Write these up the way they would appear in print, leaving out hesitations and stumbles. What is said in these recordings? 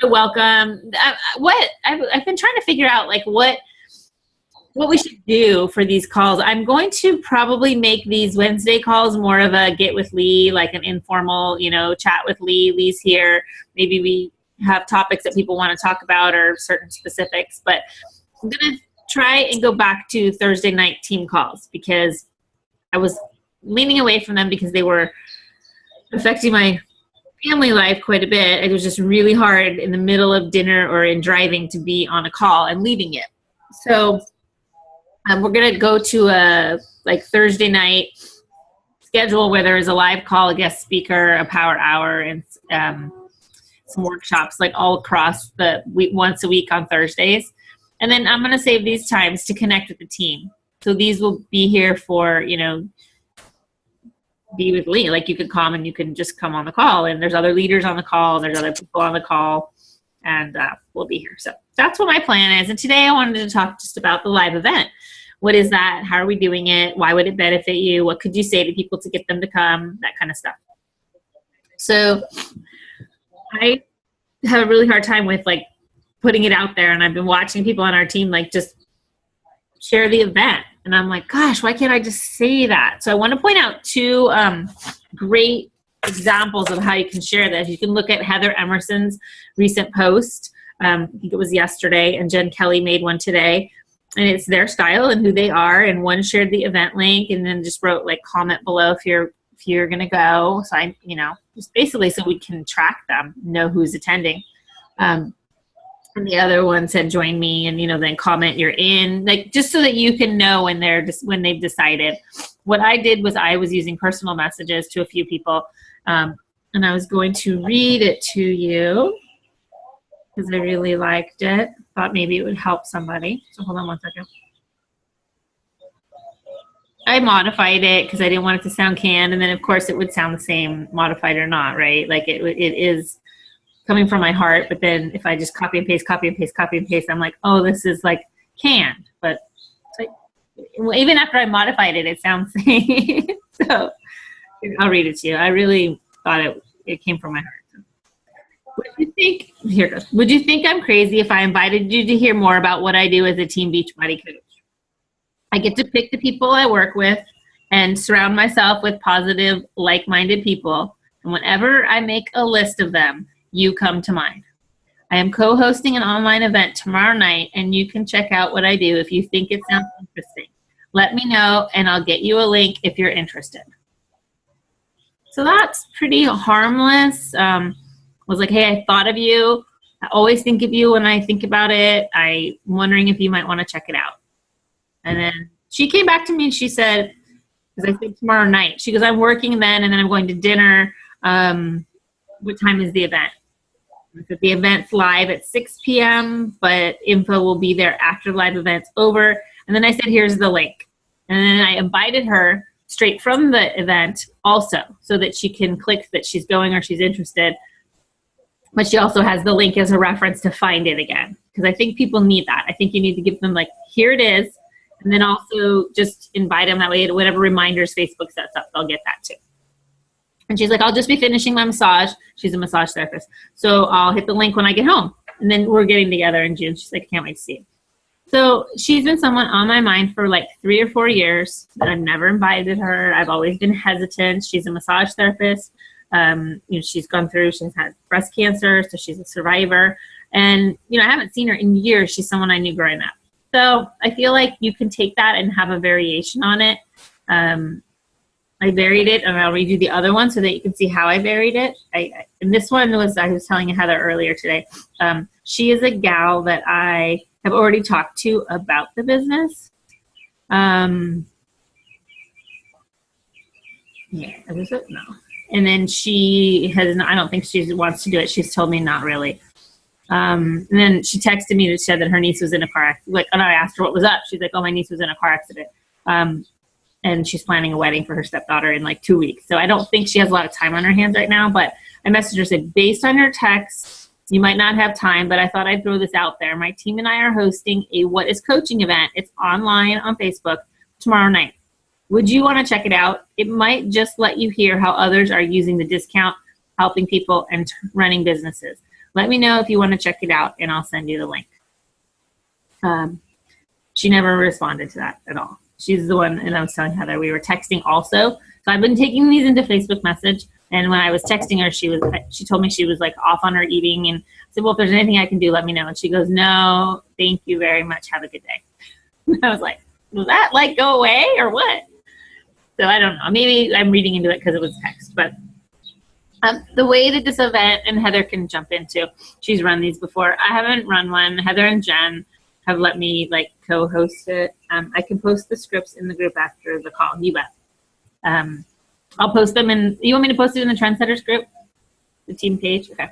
So welcome. I've been trying to figure out like what we should do for these calls. I'm going to probably make these Wednesday calls more of a get with Lee, like an informal, chat with Lee. Lee's here. Maybe we have topics that people want to talk about or certain specifics. But I'm going to try and go back to Thursday night team calls because I was leaning away from them because they were affecting my family life quite a bit. It was just really hard in the middle of dinner or in driving to be on a call and leaving it. So we're going to go to a Thursday night schedule where there is a live call, a guest speaker, a power hour, and some workshops like all across the week, once a week on Thursdays. And then I'm going to save these times to connect with the team. So these will be here for, be with Lee. Like you could come and you can just come on the call, and there's other leaders on the call, and there's other people on the call, and we'll be here. So that's what my plan is. And today I wanted to talk just about the live event. What is that? How are we doing it? Why would it benefit you? What could you say to people to get them to come? That kind of stuff. So I have a really hard time with putting it out there, and I've been watching people on our team just share the event. And I'm like, gosh, why can't I just say that? So I want to point out two great examples of how you can share this. You can look at Heather Emerson's recent post. I think it was yesterday, and Jen Kelly made one today. And it's their style and who they are. And one shared the event link and then just wrote comment below if you're going to go. So I, just basically so we can track them, know who's attending. And the other one said, join me, and, then comment you're in, just so that you can know when they've decided. What I did was I was using personal messages to a few people, and I was going to read it to you because I really liked it. Thought maybe it would help somebody. So hold on one second. I modified it because I didn't want it to sound canned, and then of course it would sound the same, modified or not, right? It is coming from my heart, but then if I just copy and paste, I'm like, oh, this is canned. But even after I modified it, it sounds the same. So I'll read it to you. I really thought it came from my heart. Would you think, here it goes. Would you think I'm crazy if I invited you to hear more about what I do as a Team Beachbody coach? I get to pick the people I work with and surround myself with positive, like-minded people. And whenever I make a list of them, you come to mind. I am co-hosting an online event tomorrow night, and you can check out what I do if you think it sounds interesting. Let me know, and I'll get you a link if you're interested. So that's pretty harmless. Was like, hey, I thought of you. I always think of you when I think about it. I'm wondering if you might want to check it out. And then she came back to me and she said, because I think tomorrow night, she goes, I'm working then, and then I'm going to dinner. What time is the event? The event's live at 6 p.m., but info will be there after the live event's over. And then I said, here's the link. And then I invited her straight from the event also so that she can click that she's going or she's interested. But she also has the link as a reference to find it again. Because I think people need that. I think you need to give them here it is. And then also just invite them that way to whatever reminders Facebook sets up. They'll get that too. And she's like, I'll just be finishing my massage. She's a massage therapist. So I'll hit the link when I get home. And then we're getting together in June. She's like, I can't wait to see you. So she's been someone on my mind for 3 or 4 years. I've never invited her. I've always been hesitant. She's a massage therapist. She's gone through, she's had breast cancer, so she's a survivor. And, I haven't seen her in years. She's someone I knew growing up. So I feel like you can take that and have a variation on it. I varied it, and I'll read you the other one so that you can see how I varied it. And this one was, I was telling Heather earlier today, she is a gal that I have already talked to about the business. Yeah, was it? No. And then she has, I don't think she wants to do it. She's told me not really. And then she texted me that said that her niece was in a car accident. And I asked her what was up. She's like, oh, my niece was in a car accident. And she's planning a wedding for her stepdaughter in 2 weeks. So I don't think she has a lot of time on her hands right now. But I messaged her, said, based on your text, you might not have time, but I thought I'd throw this out there. My team and I are hosting a What is Coaching event. It's online on Facebook tomorrow night. Would you want to check it out? It might just let you hear how others are using the discount, helping people, and running businesses. Let me know if you want to check it out, and I'll send you the link. She never responded to that at all. She's the one, and I was telling Heather, we were texting also. So I've been taking these into Facebook message, and when I was texting her, she told me she was like off on her eating, and I said, well, if there's anything I can do, let me know. And she goes, no, thank you very much. Have a good day. And I was like, will that like go away or what? So I don't know. Maybe I'm reading into it because it was text, but the way that this event, and Heather can jump into, she's run these before. I haven't run one. Heather and Jen have let me like co-host it. I can post the scripts in the group after the call. You bet. I'll post them in, you want me to post it in the Trendsetters group? The team page? Okay.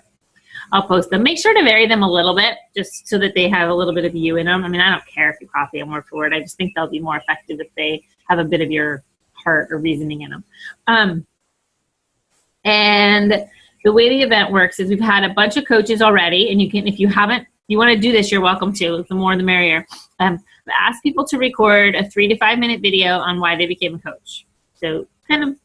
I'll post them. Make sure to vary them a little bit just so that they have a little bit of you in them. I mean, I don't care if you copy them word for word. I just think they'll be more effective if they have a bit of your heart or reasoning in them. And the way the event works is we've had a bunch of coaches already, and you can, if you haven't, you want to do this, you're welcome to. The more the merrier. Ask people to record a 3 to 5 minute video on why they became a coach. So kind of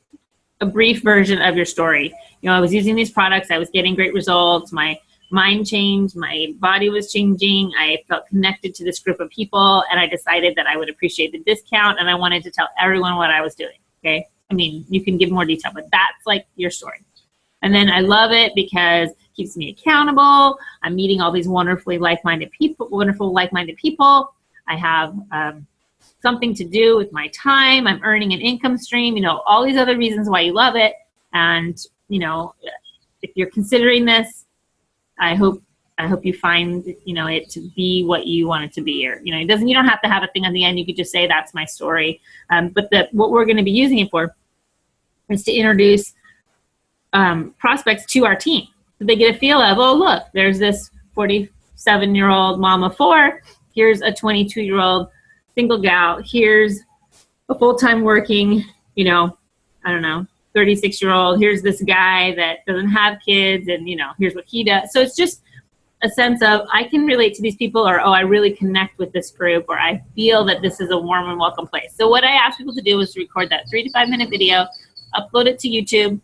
a brief version of your story. You know, I was using these products, I was getting great results, my mind changed, my body was changing, I felt connected to this group of people, and I decided that I would appreciate the discount, and I wanted to tell everyone what I was doing, okay? I mean, you can give more detail, but that's like your story. And then I love it because it keeps me accountable. I'm meeting all these wonderful like-minded people. I have something to do with my time. I'm earning an income stream, you know, all these other reasons why you love it. And, you know, if you're considering this, I hope you find, you know, it to be what you want it to be. Or, you know, you don't have to have a thing on the end. You could just say, that's my story. But what we're going to be using it for is to introduce prospects to our team. So they get a feel of, oh, look, there's this 47-year-old mom of 4. Here's a 22-year-old single gal. Here's a full-time working, you know, I don't know, 36-year-old. Here's this guy that doesn't have kids, and, you know, here's what he does. So it's just a sense of, I can relate to these people, or, oh, I really connect with this group, or I feel that this is a warm and welcome place. So what I ask people to do is to record that 3 to 5 minute video, upload it to YouTube,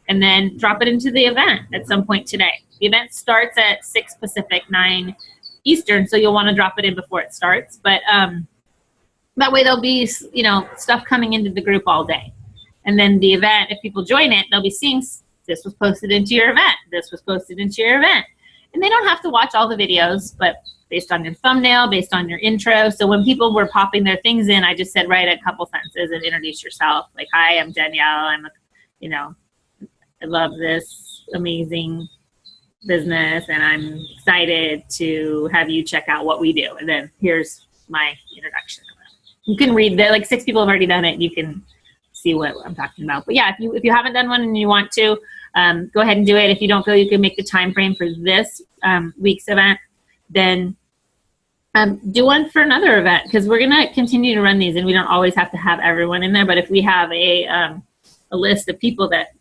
and then drop it into the event at some point today. The event starts at 6 Pacific, 9 Eastern, so you'll want to drop it in before it starts. But that way there'll be, you know, stuff coming into the group all day. And then the event, if people join it, they'll be seeing, this was posted into your event, this was posted into your event. And they don't have to watch all the videos, but based on your thumbnail, based on your intro. So when people were popping their things in, I just said, write a couple sentences and introduce yourself. Like, hi, I'm Danielle. I'm a, you know, I love this amazing business, and I'm excited to have you check out what we do. And then here's my introduction. You can read that, like 6 people have already done it. You can see what I'm talking about. But yeah, if you haven't done one and you want to, go ahead and do it. If you don't feel you can make the time frame for this week's event, then do one for another event, because we're gonna continue to run these, and we don't always have to have everyone in there. But if we have a list of people that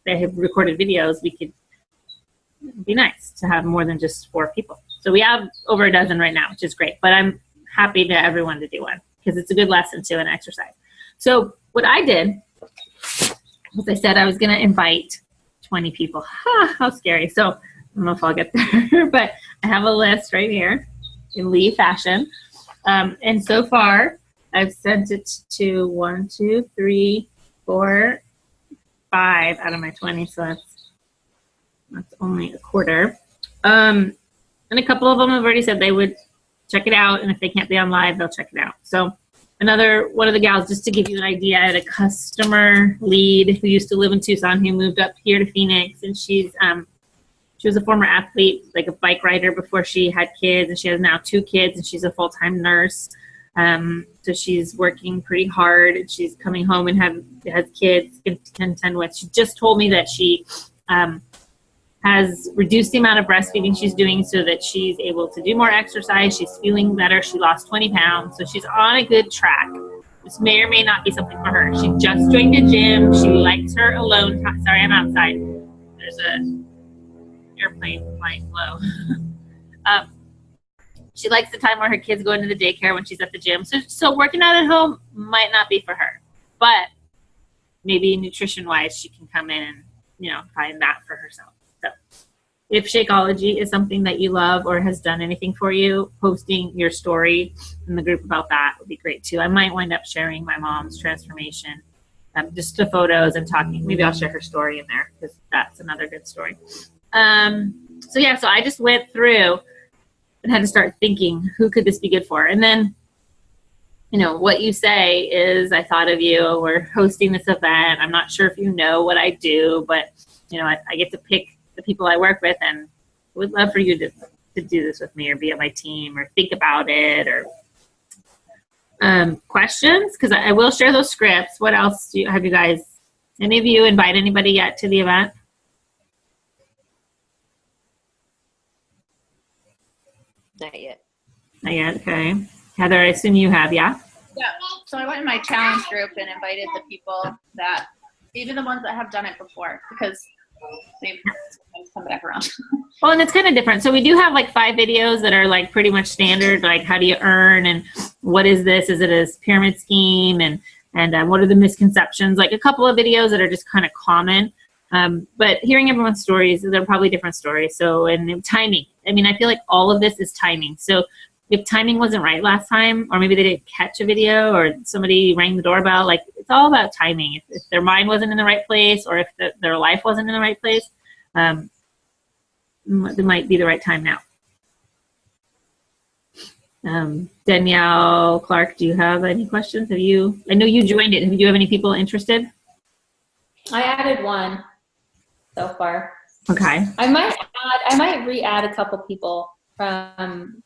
have recorded videos, it'd be nice to have more than just 4 people. So we have over a dozen right now, which is great. But I'm happy to everyone to do one, because it's a good lesson too, and exercise. So what I did was I said I was going to invite 20 people. How scary. So I don't know if I'll get there, but I have a list right here in Lee fashion. And so far, I've sent it to 1, 2, 3, 4, 5 out of my 20. So that's only a quarter. And a couple of them have already said they would check it out. And if they can't be on live, they'll check it out. So another one of the gals, just to give you an idea, I had a customer lead who used to live in Tucson, who moved up here to Phoenix, and she was a former athlete, like a bike rider before she had kids, and she has now 2 kids, and she's a full-time nurse. So she's working pretty hard, and she's coming home and has kids to contend with. She just told me that she has reduced the amount of breastfeeding she's doing so that she's able to do more exercise. She's feeling better. She lost 20 pounds. So she's on a good track. This may or may not be something for her. She just joined a gym. She likes her alone time. Sorry, I'm outside. There's an airplane flying low. She likes the time where her kids go into the daycare when she's at the gym. So working out at home might not be for her. But maybe nutrition-wise, she can come in and, you know, find that for herself. So if Shakeology is something that you love or has done anything for you, posting your story in the group about that would be great too. I might wind up sharing my mom's transformation, just the photos and talking. Maybe I'll share her story in there because that's another good story. So yeah, so I just went through and had to start thinking, who could this be good for? And then, you know, what you say is, I thought of you, we're hosting this event. I'm not sure if you know what I do, but, you know, I get to pick the people I work with, and would love for you to do this with me or be on my team or think about it, or questions, because I will share those scripts. What else have you guys, any of you invite anybody yet to the event? Not yet. Not yet, okay. Heather, I assume you have, yeah? Yeah, so I went in my challenge group and invited the people that, even the ones that have done it before, because they sometimes come back around. Well, and it's kind of different. So we do have like 5 videos that are like pretty much standard, like how do you earn, and what is this? Is it a pyramid scheme? And what are the misconceptions? Like a couple of videos that are just kind of common. But hearing everyone's stories, they're probably different stories. So, and timing. I mean, I feel like all of this is timing. So if timing wasn't right last time, or maybe they didn't catch a video, or somebody rang the doorbell, like it's all about timing. If their mind wasn't in the right place, or if their life wasn't in the right place, it might be the right time now. Danielle Clark, do you have any questions? I know you joined it. Do you have any people interested? I added one so far. Okay. I might re-add a couple people from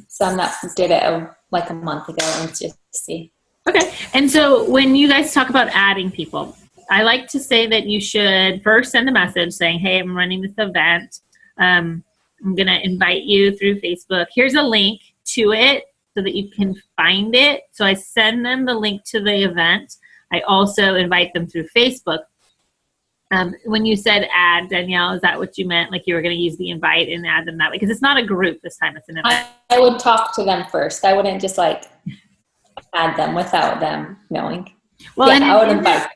some that did it like a month ago and just see. Okay. And so when you guys talk about adding people, I like to say that you should first send a message saying, hey, I'm running this event. I'm going to invite you through Facebook. Here's a link to it so that you can find it. So I send them the link to the event. I also invite them through Facebook. When you said add, Danielle, is that what you meant? Like you were going to use the invite and add them that way? Because it's not a group this time, it's an event. I would talk to them first. I wouldn't just like add them without them knowing. Well, yeah, I would invite.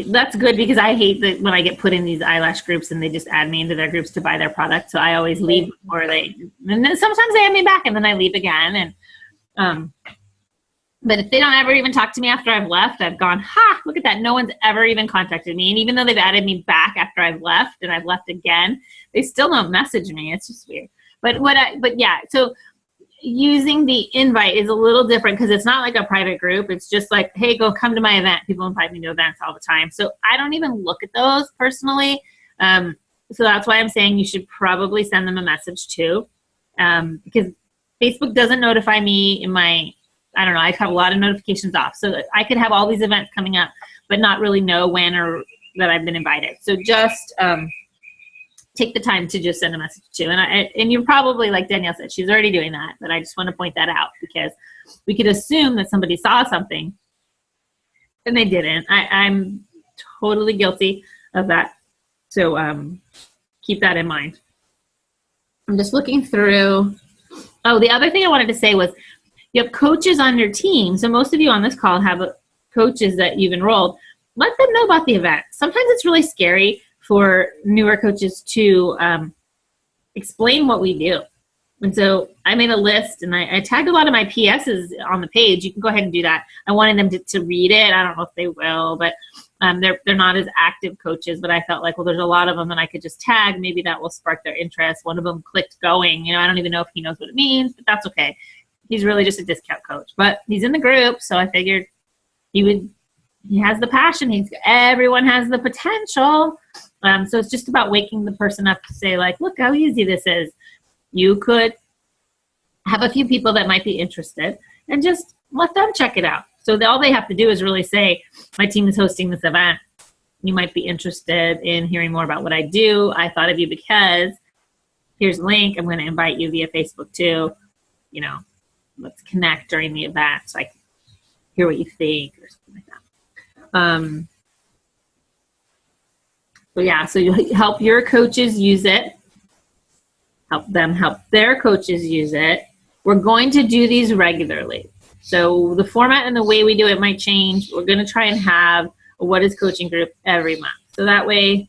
That's good, because I hate that when I get put in these eyelash groups and they just add me into their groups to buy their product. So I always leave before and then sometimes they add me back and then I leave again. And but if they don't ever even talk to me after I've left, I've gone, ha, look at that. No one's ever even contacted me. And even though they've added me back after I've left and I've left again, they still don't message me. It's just weird. But yeah, so using the invite is a little different because it's not like a private group. It's just like, hey, go come to my event. People invite me to events all the time. So I don't even look at those personally. So that's why I'm saying you should probably send them a message too. Because Facebook doesn't notify me in my, I don't know, I have a lot of notifications off. So I could have all these events coming up, but not really know when or that I've been invited. So just take the time to just send a message to. And you're probably, like Danielle said, she's already doing that. But I just want to point that out because we could assume that somebody saw something and they didn't. I'm totally guilty of that. So keep that in mind. I'm just looking through. Oh, the other thing I wanted to say was, you have coaches on your team. So most of you on this call have coaches that you've enrolled. Let them know about the event. Sometimes it's really scary for newer coaches to explain what we do. And so I made a list and I tagged a lot of my PSs on the page. You can go ahead and do that. I wanted them to read it. I don't know if they will, but they're not as active coaches, but I felt like, well, there's a lot of them and I could just tag. Maybe that will spark their interest. One of them clicked going. You know, I don't even know if he knows what it means, but that's okay. He's really just a discount coach, but he's in the group. So I figured he has the passion. Everyone has the potential. So it's just about waking the person up to say, like, look how easy this is. You could have a few people that might be interested and just let them check it out. So all they have to do is really say, my team is hosting this event. You might be interested in hearing more about what I do. I thought of you because here's a link. I'm going to invite you via Facebook too. You know, let's connect during the event so I can hear what you think or something like that. So yeah, so you help your coaches use it. Help them help their coaches use it. We're going to do these regularly. So the format and the way we do it might change. We're going to try and have a What is Coaching group every month. So that way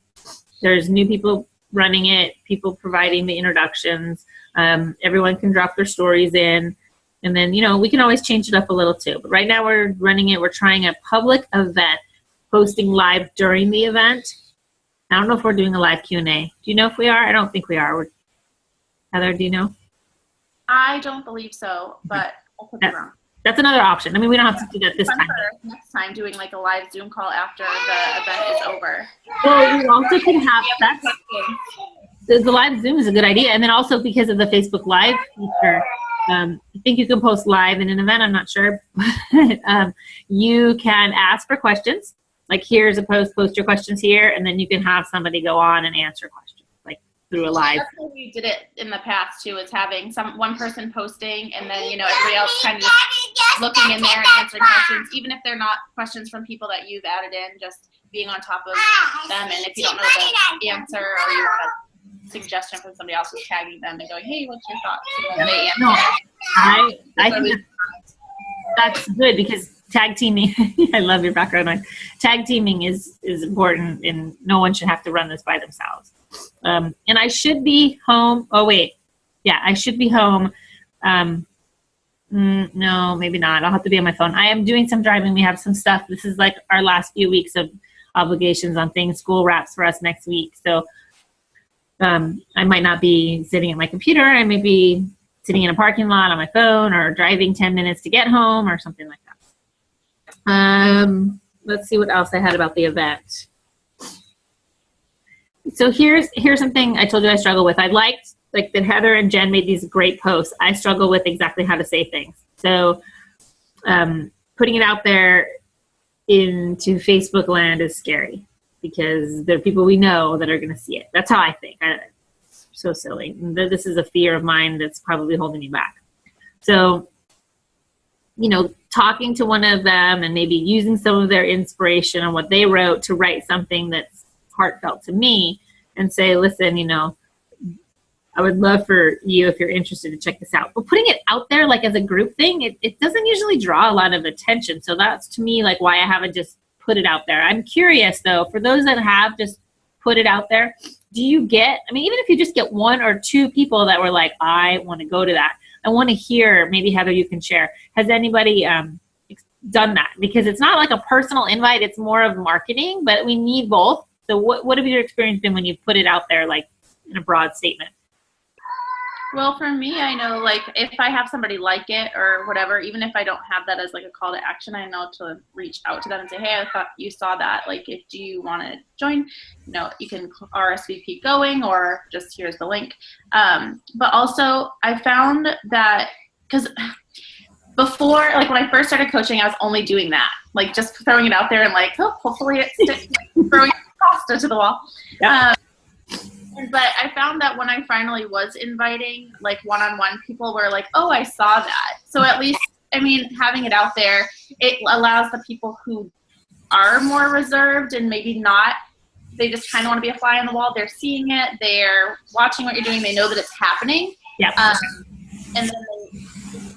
there's new people running it, people providing the introductions. Everyone can drop their stories in. And then, we can always change it up a little too. But right now we're running it. We're trying a public event, posting live during the event. I don't know if we're doing a live Q&A. Do you know if we are? I don't think we are. Heather, do you know? I don't believe so, but I could be wrong. That's another option. I mean, we don't have to do that this time. Next time, doing like a live Zoom call after the event is over. Well, we also can have the live Zoom is a good idea, and then also because of the Facebook Live feature, I think you can post live in an event. I'm not sure, but you can ask for questions. Like, here's a post your questions here, and then you can have somebody go on and answer questions, like through a live. That's how we did it in the past too, is having one person posting, and then everybody else kind of just looking in there and answering questions, even if they're not questions from people that you've added in, just being on top of them. And if you don't know the answer, or you want a suggestion from somebody else, just tagging them and going, "Hey, what's your thoughts?" And then they answer. No, I think that's good, because tag teaming, I love your background noise. Tag teaming is important, and no one should have to run this by themselves. And I should be home. Oh, wait. Yeah, I should be home. No, maybe not. I'll have to be on my phone. I am doing some driving. We have some stuff. This is like our last few weeks of obligations on things. School wraps for us next week. So I might not be sitting at my computer. I may be sitting in a parking lot on my phone, or driving 10 minutes to get home, or something like that. Let's see what else I had about the event. So here's something I told you I struggle with. I liked that Heather and Jen made these great posts. I struggle with exactly how to say things. So putting it out there into Facebook land is scary, because there are people we know that are going to see it. That's how I think. It's so silly. This is a fear of mine that's probably holding me back. So, talking to one of them and maybe using some of their inspiration on what they wrote to write something that's heartfelt to me, and say, listen, I would love for you, if you're interested, to check this out. But putting it out there like as a group thing, it doesn't usually draw a lot of attention. So that's, to me, like why I haven't just put it out there. I'm curious though, for those that have just put it out there, do you get, even if you just get one or two people that were like, I want to go to that. I want to hear, maybe Heather, you can share. Has anybody done that? Because it's not like a personal invite, it's more of marketing, but we need both. So what have your experience been when you put it out there, like in a broad statement? Well, for me, I know, like, if I have somebody like it or whatever, even if I don't have that as like a call to action, I know to reach out to them and say, hey, I thought you saw that. Like, if do you want to join, you can RSVP going, or just here's the link. But also I found that, because before, like when I first started coaching, I was only doing that, like just throwing it out there and like, oh, hopefully it sticks, like throwing pasta to the wall. Yeah. But I found that when I finally was inviting like one-on-one, people were like, oh, I saw that. So at least, having it out there, it allows the people who are more reserved and maybe not, they just kind of want to be a fly on the wall. They're seeing it. They're watching what you're doing. They know that it's happening. Yeah. And then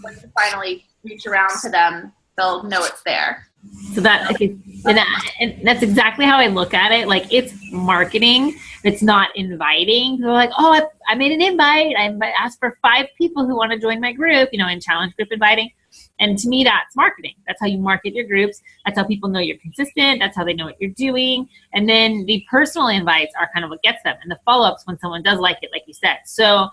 when you finally reach around to them, they'll know it's there. So and that's exactly how I look at it. Like, it's marketing. It's not inviting. They're like, oh, I made an invite. I asked for 5 people who want to join my group, in challenge group inviting. And to me, that's marketing. That's how you market your groups. That's how people know you're consistent. That's how they know what you're doing. And then the personal invites are kind of what gets them. And the follow-ups when someone does like it, like you said. So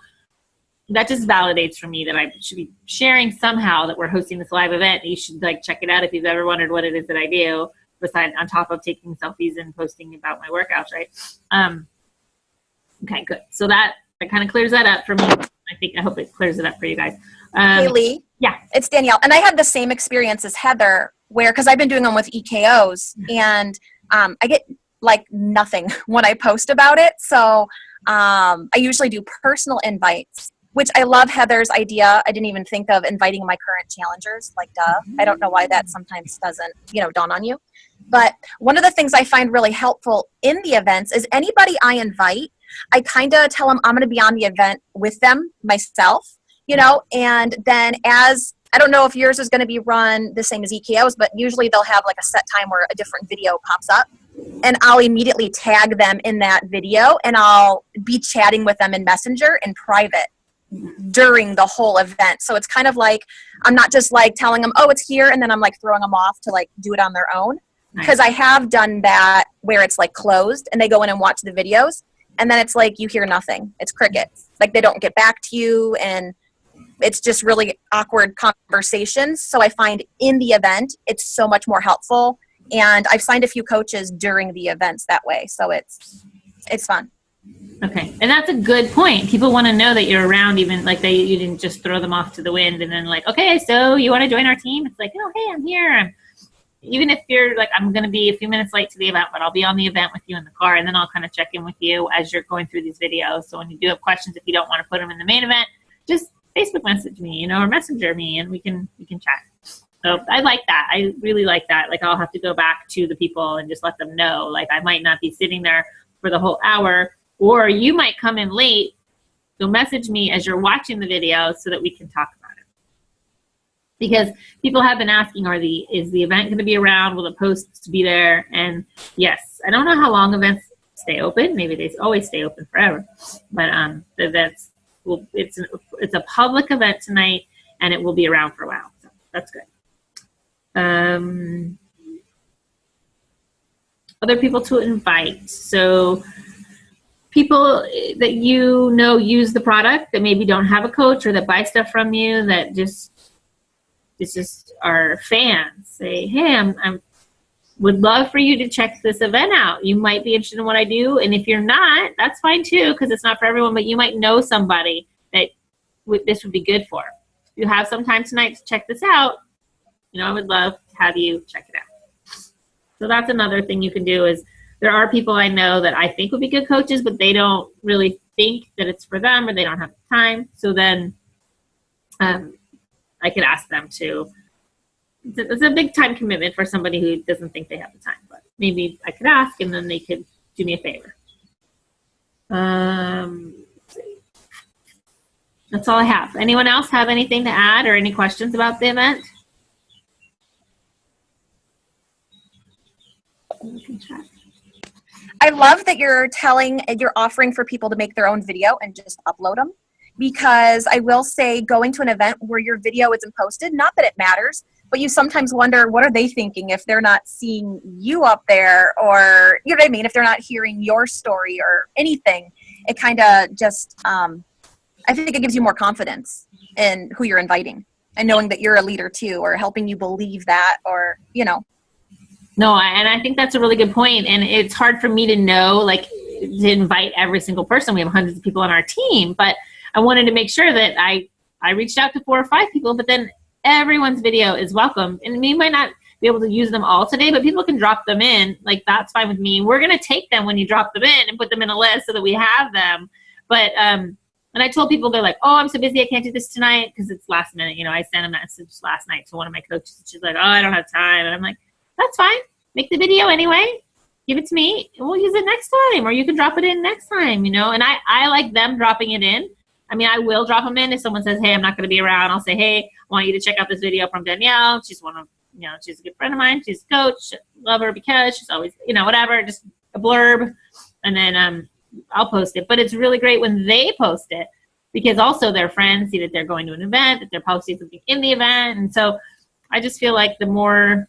that just validates for me that I should be sharing somehow that we're hosting this live event. You should check it out if you've ever wondered what it is that I do, besides on top of taking selfies and posting about my workouts, right? Okay, good. So that kind of clears that up for me. I hope it clears it up for you guys. Hey, Lee. Yeah. It's Danielle. And I had the same experience as Heather, because I've been doing them with EKOs, and I get nothing when I post about it. So I usually do personal invites, which I love Heather's idea. I didn't even think of inviting my current challengers, duh. I don't know why that sometimes doesn't, dawn on you. But one of the things I find really helpful in the events is anybody I invite, I kind of tell them I'm going to be on the event with them myself, and then I don't know if yours is going to be run the same as EKO's, but usually they'll have a set time where a different video pops up. and I'll immediately tag them in that video, and I'll be chatting with them in Messenger in private during the whole event. So it's kind of like, I'm not just like telling them, oh, it's here, and then I'm like throwing them off to like do it on their own. Because I have done that where it's like closed and they go in and watch the videos, and then it's like you hear nothing. It's crickets. Like they don't get back to you, and it's just really awkward conversations. So I find in the event, it's so much more helpful. And I've signed a few coaches during the events that way. So it's fun. Okay. And that's a good point. People want to know that you're around, even like you didn't just throw them off to the wind and then like, okay, so you want to join our team? It's like, oh, hey, I'm here. Even if you're like, I'm going to be a few minutes late to the event, but I'll be on the event with you in the car, and then I'll kind of check in with you as you're going through these videos. So when you do have questions, if you don't want to put them in the main event, just Facebook message me, or Messenger me, and we can chat. So I like that. I really like that. Like I'll have to go back to the people and just let them know. Like I might not be sitting there for the whole hour, or you might come in late. So message me as you're watching the video so that we can talk about it. Because people have been asking, is the event going to be around? Will the posts be there? And yes, I don't know how long events stay open. Maybe they always stay open forever. But the events it's a public event tonight, and it will be around for a while. So that's good. Other people to invite. So people that use the product, that maybe don't have a coach, or that buy stuff from you, that just are fans. Say, hey, I'm would love for you to check this event out. You might be interested in what I do, and if you're not, that's fine too, because it's not for everyone. But you might know somebody that this would be good for. If you have some time tonight to check this out, I would love to have you check it out. So that's another thing you can do. Is there are people I know that I think would be good coaches, but they don't really think that it's for them, or they don't have the time. So then I could ask them to. It's a big time commitment for somebody who doesn't think they have the time, but maybe I could ask, and then they could do me a favor. That's all I have. Anyone else have anything to add or any questions about the event? I love that you're offering for people to make their own video and just upload them, because I will say, going to an event where your video isn't posted, not that it matters, but you sometimes wonder, what are they thinking if they're not seeing you up there, or, you know what I mean, if they're not hearing your story or anything. It kind of just, I think it gives you more confidence in who you're inviting, and knowing that you're a leader too, or helping you believe that, or, No, and I think that's a really good point. And it's hard for me to know, like, to invite every single person. We have hundreds of people on our team, but I wanted to make sure that I reached out to 4 or 5 people, but then everyone's video is welcome. And we might not be able to use them all today, but people can drop them in. Like, that's fine with me. We're going to take them when you drop them in and put them in a list so that we have them. But, and I told people, they're like, oh, I'm so busy, I can't do this tonight, because it's last minute. I sent a message last night to one of my coaches, and she's like, oh, I don't have time. And I'm like, that's fine. Make the video anyway. Give it to me, and we'll use it next time, or you can drop it in next time, And I like them dropping it in. I mean, I will drop them in if someone says, hey, I'm not going to be around. I'll say, hey, I want you to check out this video from Danielle. She's she's a good friend of mine. She's a coach. Love her because she's always, whatever, just a blurb. And then I'll post it. But it's really great when they post it, because also their friends see that they're going to an event, that they're posting something in the event. And so I just feel like the more,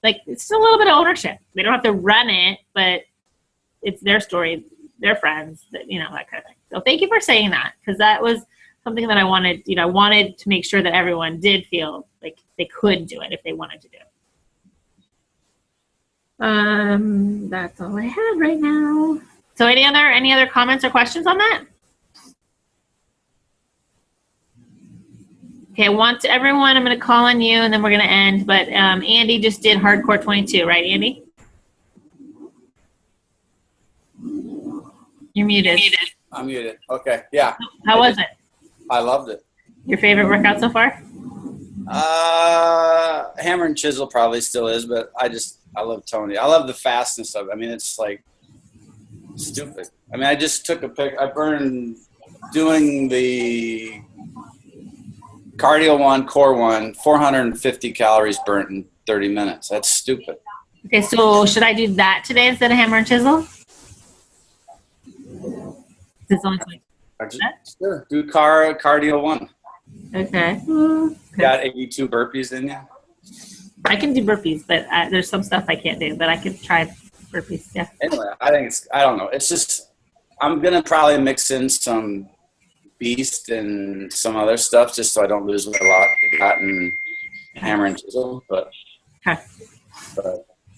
like, it's still a little bit of ownership. They don't have to run it, but it's their story, their friends, that kind of thing. So thank you for saying that, because that was something that I wanted. I wanted to make sure that everyone did feel like they could do it if they wanted to do it. That's all I have right now. So any other comments or questions on that? Okay, I'm going to call on you, and then we're going to end. But Andy just did Hardcore 22, right, Andy? You're muted. I'm muted. Okay, yeah. How was it? I loved it. Your favorite workout so far? Hammer and chisel probably still is, but I love Tony. I love the fastness of it. I mean, it's like stupid. I mean, I just took a pic. I burned doing the cardio one, core one, 450 calories burnt in 30 minutes. That's stupid. Okay, so should I do that today instead of hammer and chisel? It's only 20. Sure. Do cardio 1. Okay. Got 82 burpees in you. I can do burpees, but there's some stuff I can't do, but I could try burpees. Yeah. Anyway, I don't know. It's just, I'm going to probably mix in some beast and some other stuff just so I don't lose weight a lot. And hammer and chisel, but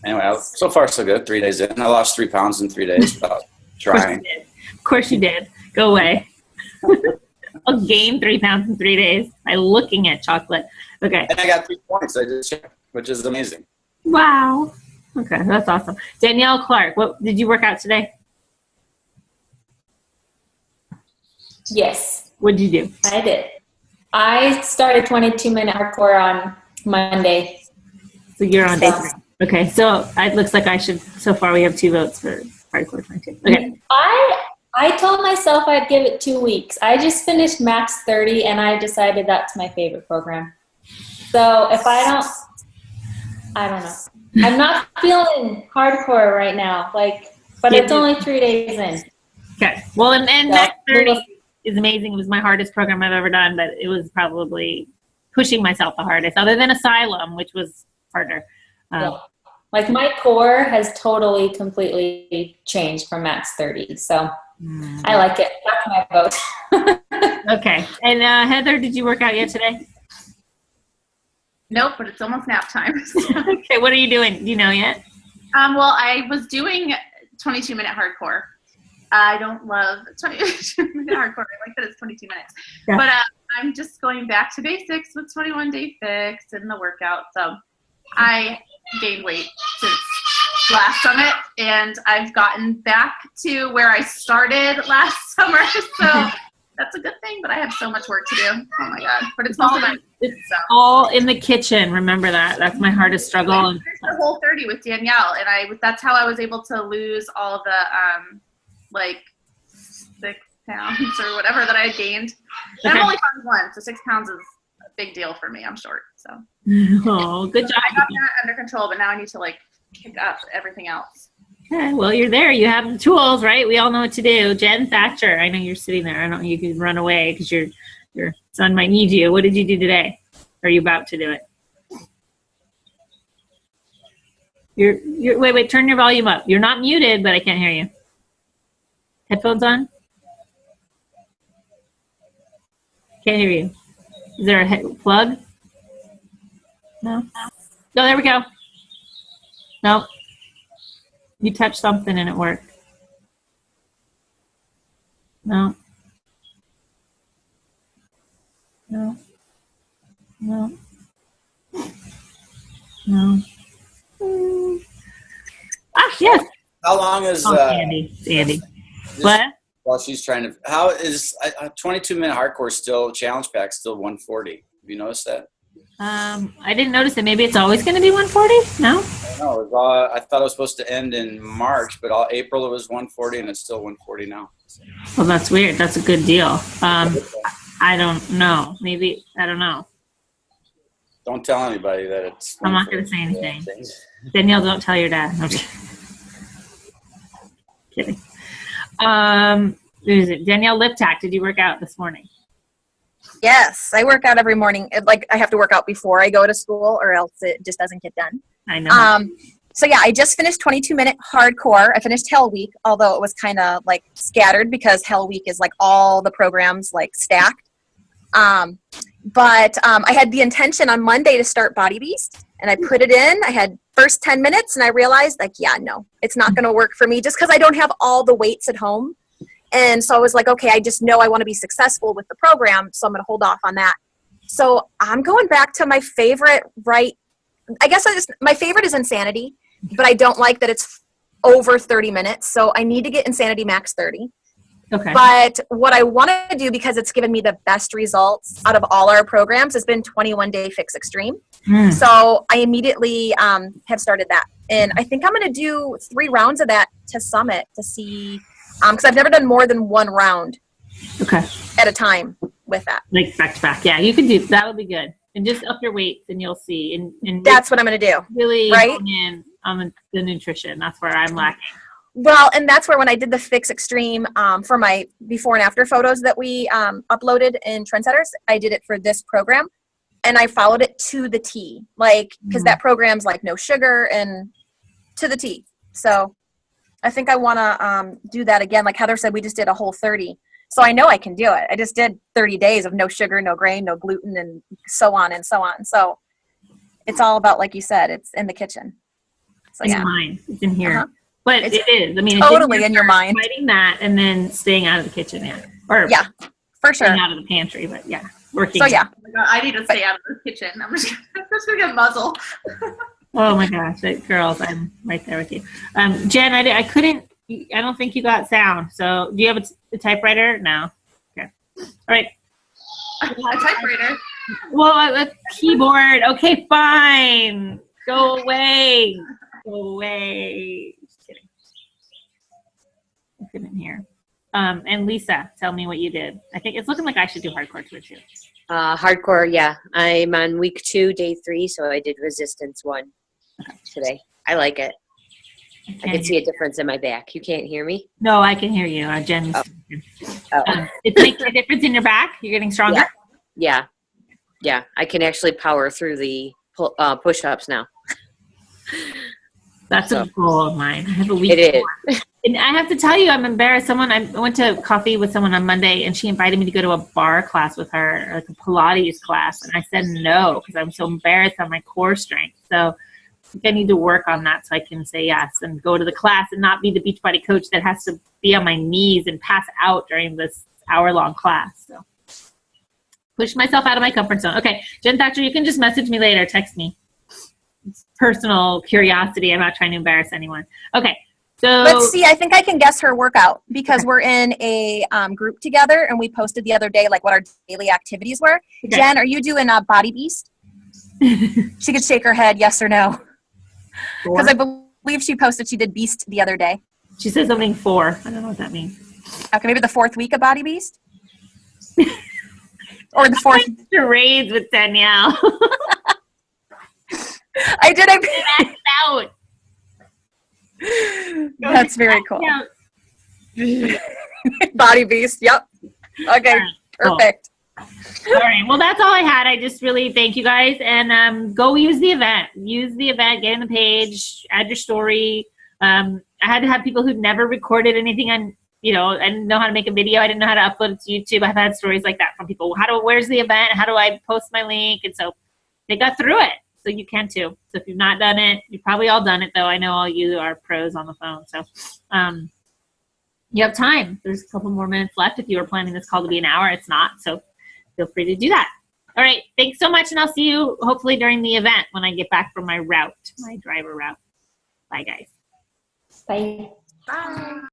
anyway, so far so good. 3 days in, I lost 3 pounds in 3 days without trying. Of course you did. Go away. I'll gain 3 pounds in 3 days by looking at chocolate. Okay. And I got 3 points. I just checked, which is amazing. Wow. Okay, that's awesome. Danielle Clark, what did you work out today? Yes, What did you do? I did. I started 22-minute hardcore on Monday. So you're on day 3. Okay, so it looks like I should. So far, we have 2 votes for hardcore 22. Okay. I told myself I'd give it 2 weeks. I just finished Max 30, and I decided that's my favorite program. So if I don't know. I'm not feeling hardcore right now. But it's only 3 days in. Okay. Well, and So, Max 30 is amazing. It was my hardest program I've ever done, but it was probably pushing myself the hardest, other than Asylum, which was harder. My core has totally, completely changed from Max 30. So I like it. That's my vote. Okay. And Heather, did you work out yet today? Nope, but it's almost nap time. Okay. What are you doing? Do you know yet? Well, I was doing 22-minute hardcore. I don't love 22-minute hardcore. I like that it's 22 minutes. Yeah. But I'm just going back to basics with 21-day fix and the workout. So I gained weight since last summit, and I've gotten back to where I started last summer. So that's a good thing, but I have so much work to do. Oh my God. But it's also all in the kitchen. Remember that. That's my hardest struggle. I finished the whole 30 with Danielle, and that's how I was able to lose all the 6 pounds or whatever that I had gained. And Okay. I'm only 5'1", so 6 pounds is a big deal for me. I'm short, so Oh, good job. I got that under control. But now I need to kick up everything else. Okay, well, you're there. You have the tools, right? We all know what to do. Jen Thatcher, I know you're sitting there. I don't know you can run away because your son might need you. What did you do today? Are you about to do it? You're wait, turn your volume up. You're not muted, but I can't hear you. Headphones on? Can't hear you. Is there a plug? No? No, there we go. Nope. You touched something and it worked. No. No. No. No. Ah, yes. How long is Andy. It's Andy. What? While she's trying to, how is a 22-minute hardcore still challenge pack still 140? Have you noticed that? I didn't notice it. Maybe it's always going to be 140. No. No, I thought it was supposed to end in March, but all April it was 140, and it's still 140 now. Well, that's weird. That's a good deal. I don't know. Maybe I don't know. Don't tell anybody that it's. I'm not going to say anything. Danielle, don't tell your dad. I'm just kidding. Who is it? Danielle Liptak. Did you work out this morning? Yes, I work out every morning. I have to work out before I go to school, or else it just doesn't get done. I know. So yeah, I just finished 22-minute hardcore. I finished Hell Week, although it was kind of scattered because Hell Week is all the programs stacked. But I had the intention on Monday to start Body Beast, and I put it in. I had first 10 minutes, and I realized yeah, no, it's not going to work for me just because I don't have all the weights at home. And so I was okay, I just know I want to be successful with the program, so I'm going to hold off on that. So I'm going back to my favorite, my favorite is Insanity, but I don't like that it's over 30 minutes. So I need to get Insanity Max 30. Okay. But what I want to do, because it's given me the best results out of all our programs, has been 21-day Fix Extreme. So I immediately have started that. And I think I'm going to do 3 rounds of that to Summit to see, because I've never done more than 1 round at a time with that. Back to back. Yeah, you can do that. Would be good. And just up your weights, and you'll see. And that's what I'm going to do. Really right? hone in the nutrition. That's where I'm lacking. Well, and that's where when I did the Fix Extreme for my before and after photos that we uploaded in Trendsetters, I did it for this program, and I followed it to the T, like because that program's like no sugar and to the T. So I think I want to do that again. Like Heather said, we just did a whole 30. So I know I can do it. I just did 30 days of no sugar, no grain, no gluten, and so on and so on. So it's all about, like you said, it's in the kitchen. So It's yeah. in mine. It's in here. Uh-huh. But It's it is. I mean, totally it's in your mind. Fighting that and then staying out of the kitchen, yeah. Or Yeah, for sure. staying out of the pantry, but yeah, working. So yeah. Oh my God, I need to stay out of the kitchen. I'm just gonna get muzzle. Oh my gosh, girls, I'm right there with you. Jen, I couldn't. I don't think you got sound. So do you have a typewriter? No. Okay. All right. A typewriter. Well, a keyboard. Okay, fine. Go away. Go away. Just kidding. I couldn't hear. And Lisa, tell me what you did. I think it's looking like I should do hardcore too. Hardcore, yeah. I'm on week 2, day 3, so I did resistance 1 today. I like it. I can see a difference in my back. You can't hear me? No, I can hear you. Jen. Oh. It's making a difference in your back. You're getting stronger. Yeah. Yeah. I can actually power through the push-ups now. That's a goal of mine. I have a week. It is. And I have to tell you, I'm embarrassed. I went to coffee with someone on Monday, and she invited me to go to a bar class with her, like a Pilates class, and I said no because I'm so embarrassed on my core strength. So I think I need to work on that so I can say yes and go to the class and not be the Beachbody coach that has to be on my knees and pass out during this hour-long class. So push myself out of my comfort zone. Okay, Jen Thatcher, you can just message me later. Text me. It's personal curiosity. I'm not trying to embarrass anyone. Okay. So Let's see. I think I can guess her workout because we're in a group together, and we posted the other day like what our daily activities were. Okay. Jen, are you doing a Body Beast? She could shake her head, yes or no, because I believe she posted she did Beast the other day. She said something 4. I don't know what that means. Okay, maybe the 4th week of Body Beast, or the 4th. Charades with Danielle. I did. Maxed out. That's very cool. Yeah. Body Beast. Yep. Okay. Cool. Perfect. All right. Well, that's all I had. I just really thank you guys, and go use the event. Use the event. Get in the page. Add your story. I had to have people who'd never recorded anything on. I didn't know how to make a video. I didn't know how to upload it to YouTube. I've had stories like that from people. Where's the event? How do I post my link? And so they got through it. So you can too. So if you've not done it, you've probably all done it though. I know all you are pros on the phone. So you have time. There's a couple more minutes left. If you were planning this call to be an hour, it's not. So feel free to do that. All right. Thanks so much. And I'll see you hopefully during the event when I get back from my driver route. Bye guys. Bye. Bye.